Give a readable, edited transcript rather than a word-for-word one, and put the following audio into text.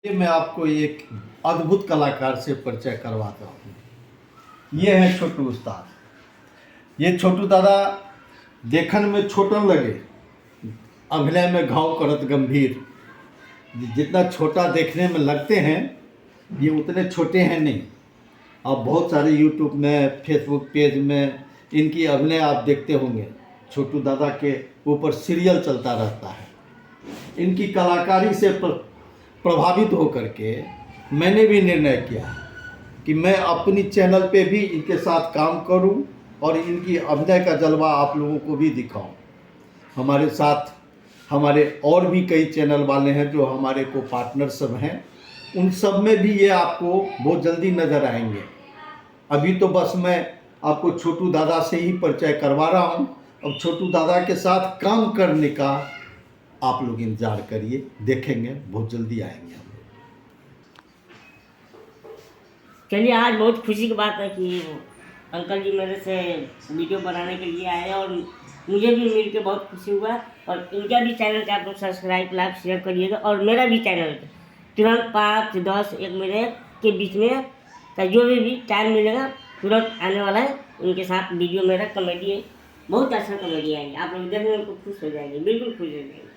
ये मैं आपको एक अद्भुत कलाकार से परिचय करवाता हूँ। ये है छोटू उस्ताद। ये छोटू दादा देखन में छोटन लगे, अभिनय में घाव करत गंभीर। जितना छोटा देखने में लगते हैं ये उतने छोटे हैं नहीं। आप बहुत सारे यूट्यूब में, फेसबुक पेज में इनकी अभिनय आप देखते होंगे। छोटू दादा के ऊपर सीरियल चलता रहता है। इनकी कलाकारी से प्रभावित होकर के मैंने भी निर्णय किया कि मैं अपनी चैनल पे भी इनके साथ काम करूं और इनकी अभिनय का जलवा आप लोगों को भी दिखाऊं। हमारे साथ हमारे और भी कई चैनल वाले हैं जो हमारे को पार्टनर सब हैं। उन सब में भी ये आपको बहुत जल्दी नज़र आएंगे। अभी तो बस मैं आपको छोटू दादा से ही परिचय करवा रहा हूं। अब छोटू दादा के साथ काम करने का आप लोग इंतजार करिए, देखेंगे, बहुत जल्दी आएंगे हम लोग। चलिए, आज बहुत खुशी की बात है कि अंकल जी मेरे से वीडियो बनाने के लिए आए और मुझे भी मिल के बहुत खुशी हुआ। और इनका भी चैनल का आप लोग सब्सक्राइब, लाइक, शेयर करिएगा। और मेरा भी चैनल तुरंत 5, 10, 1 मिनट के बीच में का जो भी टाइम मिलेगा तुरंत आने वाला है। उनके साथ वीडियो मेरा कॉमेडी है, बहुत अच्छा कॉमेडी आएंगे। आप लोग देखने में खुश हो जाएंगे, बिल्कुल खुश हो जाएंगे।